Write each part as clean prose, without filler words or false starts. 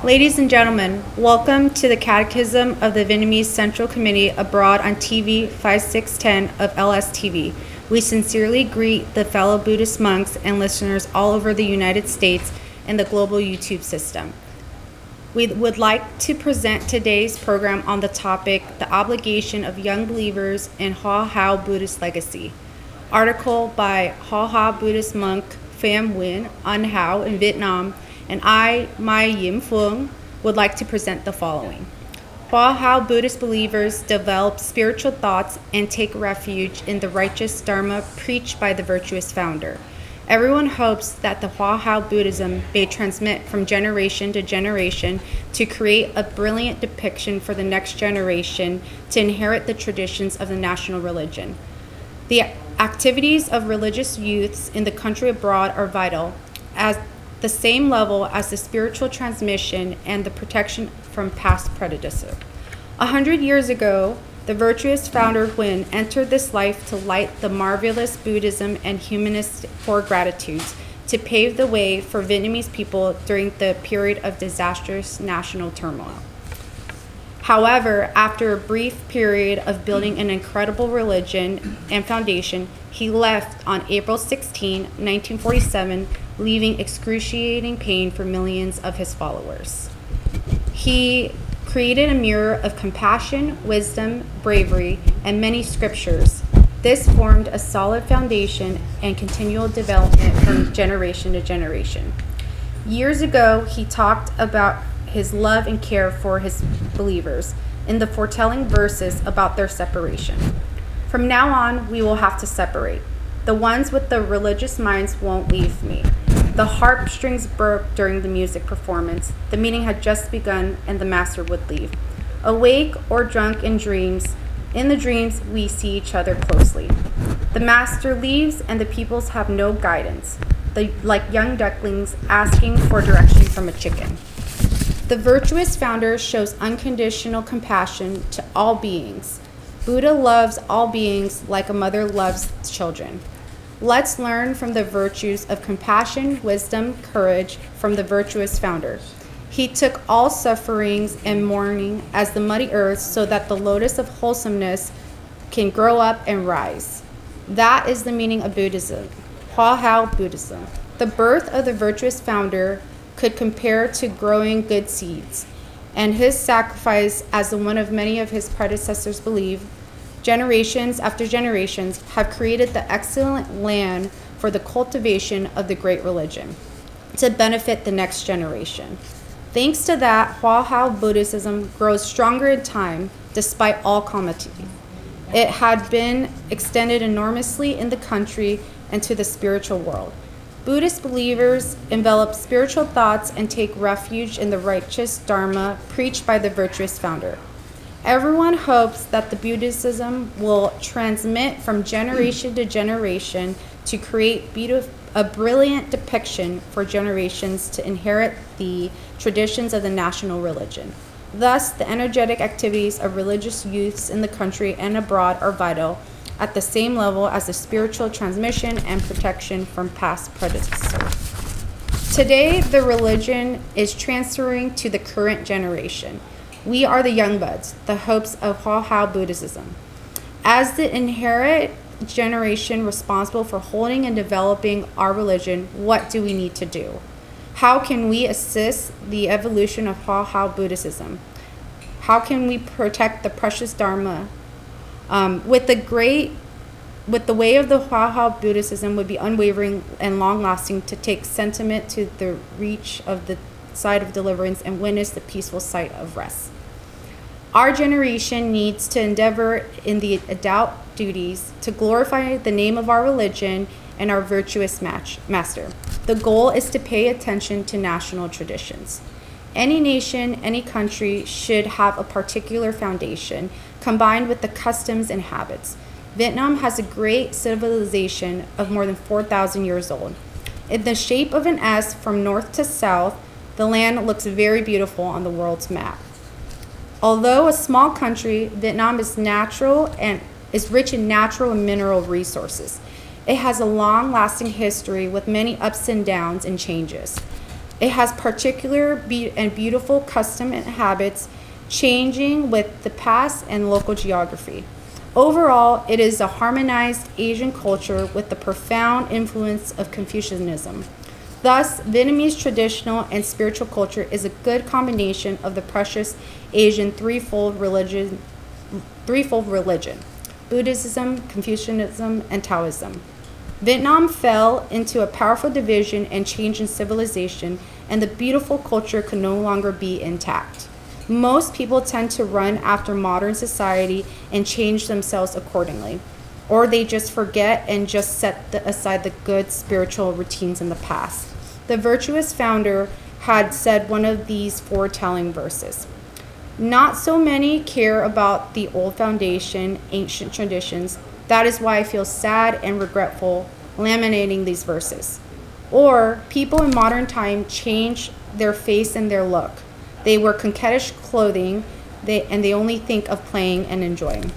Ladies and gentlemen, welcome to the Catechism of the Vietnamese Central Committee abroad on TV 5610 of LSTV. We sincerely greet the fellow Buddhist monks and listeners all over the United States and the global YouTube system. We would like to present today's program on the topic, The Obligation of Young Believers in Hoa Hao Buddhist Legacy. Article by Hoa Hao Buddhist monk Pham Nguyen An Hao in Vietnam, and I, Mai Yim Phuong, would like to present the following. Hoa Hao Buddhist believers develop spiritual thoughts and take refuge in the righteous Dharma preached by the Virtuous Founder. Everyone hopes that the Hoa Hao Buddhism may transmit from generation to generation to create a brilliant depiction for the next generation to inherit the traditions of the national religion. The activities of religious youths in the country abroad are vital, at the same level as the spiritual transmission and the protection from past predecessors. 100 years ago, the Virtuous Founder Nguyen entered this life to light the marvelous Buddhism and humanist core gratitudes to pave the way for Vietnamese people during the period of disastrous national turmoil. However, after a brief period of building an incredible religion and foundation, he left on April 16, 1947, leaving excruciating pain for millions of his followers. He created a mirror of compassion, wisdom, bravery, and many scriptures. This formed a solid foundation and continual development from generation to generation. Years ago, he talked about his love and care for his believers in the foretelling verses about their separation. From now on, we will have to separate. The ones with the religious minds won't leave me. The harp strings broke during the music performance. The meeting had just begun and the master would leave. Awake or drunk in dreams, in the dreams we see each other closely. The master leaves and the pupils have no guidance, like young ducklings asking for direction from a chicken. The Virtuous Founder shows unconditional compassion to all beings. Buddha loves all beings like a mother loves children. Let's learn from the virtues of compassion, wisdom, courage from the Virtuous Founder. He took all sufferings and mourning as the muddy earth so that the lotus of wholesomeness can grow up and rise. That is the meaning of Buddhism, Hoa Hao Buddhism. The birth of the Virtuous Founder could compare to growing good seeds, and his sacrifice, as the one of many of his predecessors believe, generations after generations have created the excellent land for the cultivation of the great religion to benefit the next generation. Thanks to that, Hoa Hao Buddhism grows stronger in time despite all calamity. It had been extended enormously in the country and to the spiritual world. Buddhist believers envelop spiritual thoughts and take refuge in the righteous Dharma preached by the Virtuous Founder. Everyone hopes that the Buddhism will transmit from generation to generation to create a brilliant depiction for generations to inherit the traditions of the national religion. Thus, the energetic activities of religious youths in the country and abroad are vital, at the same level as the spiritual transmission and protection from past predecessors. Today, the religion is transferring to the current generation. We are the young buds, the hopes of Hoa Hao Buddhism. As the inherent generation responsible for holding and developing our religion, what do we need to do? How can we assist the evolution of Hoa Hao Buddhism? How can we protect the precious Dharma? With the way of the Hoa Hao Buddhism would be unwavering and long-lasting to take sentiment to the reach of the side of deliverance and witness the peaceful sight of rest. Our generation needs to endeavor in the adult duties to glorify the name of our religion and our virtuous master. The goal is to pay attention to national traditions. Any nation, any country should have a particular foundation combined with the customs and habits. Vietnam has a great civilization of more than 4,000 years old. In the shape of an S from north to south, the land looks very beautiful on the world's map. Although a small country, Vietnam is rich in natural and mineral resources. It has a long-lasting history with many ups and downs and changes. It has particular and beautiful custom and habits, changing with the past and local geography. Overall, it is a harmonized Asian culture with the profound influence of Confucianism. Thus, Vietnamese traditional and spiritual culture is a good combination of the precious Asian threefold religion: Buddhism, Confucianism, and Taoism. Vietnam fell into a powerful division and change in civilization, and the beautiful culture could no longer be intact. Most people tend to run after modern society and change themselves accordingly, or they just forget and just set aside the good spiritual routines in the past. The Virtuous Founder had said one of these foretelling verses. Not so many care about the old foundation, ancient traditions. That is why I feel sad and regretful laminating these verses. Or people in modern time change their face and their look. They wear coquettish clothing, and they only think of playing and enjoying.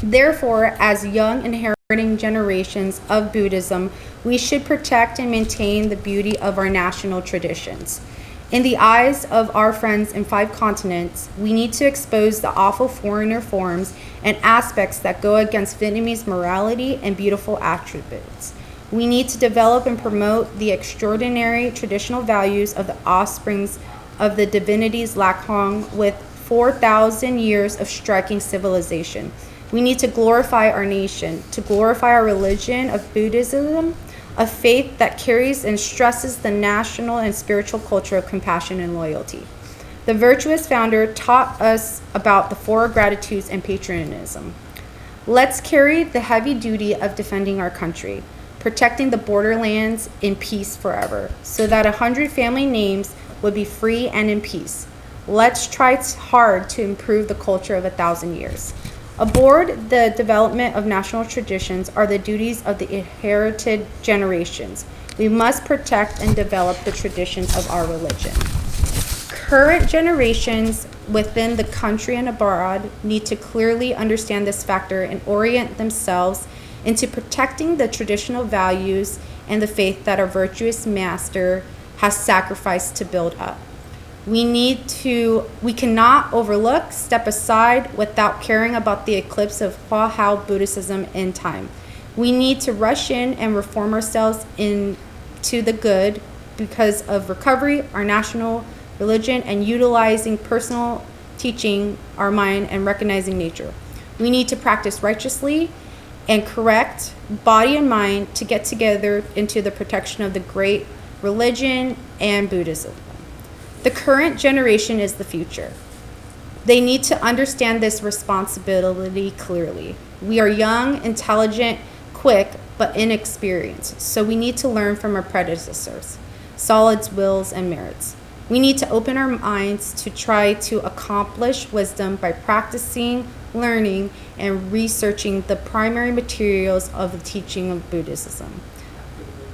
Therefore, as young inheriting generations of Buddhism, we should protect and maintain the beauty of our national traditions. In the eyes of our friends in 5 continents, we need to expose the awful foreigner forms and aspects that go against Vietnamese morality and beautiful attributes. We need to develop and promote the extraordinary traditional values of the offsprings of the divinities Lac Hong with 4,000 years of striking civilization. We need to glorify our nation, to glorify our religion of Buddhism, a faith that carries and stresses the national and spiritual culture of compassion and loyalty. The Virtuous Founder taught us about the 4 gratitudes and patriotism. Let's carry the heavy duty of defending our country, protecting the borderlands in peace forever, so that 100 family names would be free and in peace. Let's try hard to improve the culture of 1,000 years. Aboard the development of national traditions are the duties of the inherited generations. We must protect and develop the traditions of our religion. Current generations within the country and abroad need to clearly understand this factor and orient themselves into protecting the traditional values and the faith that our virtuous master has sacrificed to build up. We cannot overlook, step aside without caring about the eclipse of Hua Hao Buddhism in time. We need to rush in and reform ourselves into the good because of recovery, our national religion, and utilizing personal teaching, our mind, and recognizing nature. We need to practice righteously and correct body and mind to get together into the protection of the great religion and Buddhism. The current generation is the future. They need to understand this responsibility clearly. We are young, intelligent, quick, but inexperienced, so we need to learn from our predecessors, solid wills and merits. We need to open our minds to try to accomplish wisdom by practicing, learning, and researching the primary materials of the teaching of Buddhism.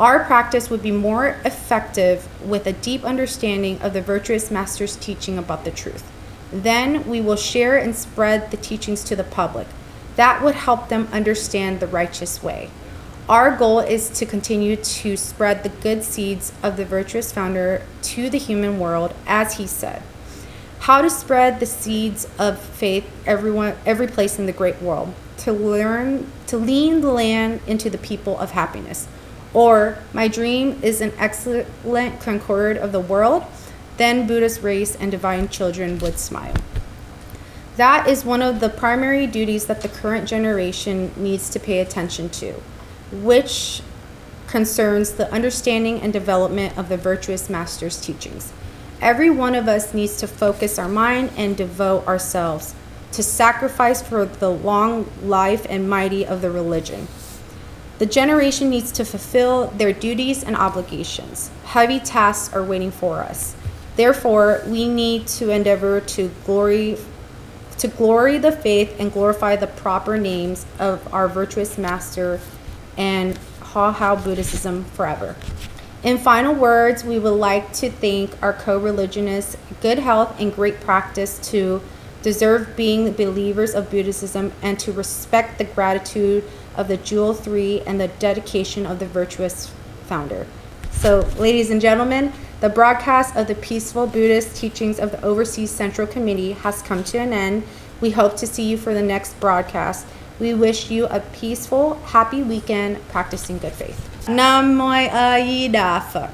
Our practice would be more effective with a deep understanding of the Virtuous Master's teaching about the truth. Then we will share and spread the teachings to the public. That would help them understand the righteous way. Our goal is to continue to spread the good seeds of the Virtuous Founder to the human world, as he said. How to spread the seeds of faith every place in the great world, to lean the land into the people of happiness. Or, my dream is an excellent concord of the world, then Buddha's race and divine children would smile. That is one of the primary duties that the current generation needs to pay attention to, which concerns the understanding and development of the Virtuous Master's teachings. Every one of us needs to focus our mind and devote ourselves to sacrifice for the long life and mighty of the religion. The generation needs to fulfill their duties and obligations. Heavy tasks are waiting for us. Therefore, we need to endeavor to glory the faith and glorify the proper names of our Virtuous Master and Hua Hao Buddhism forever. In final words, we would like to thank our co-religionists, good health and great practice to deserve being believers of Buddhism and to respect the gratitude of the Jewel 3 and the dedication of the Virtuous Founder. So, ladies and gentlemen, The broadcast of the peaceful Buddhist teachings of the Overseas Central Committee has come to an end. We hope to see you for the next broadcast. We wish you a peaceful, happy weekend practicing good faith. Nam Mô A Di Đà Phật.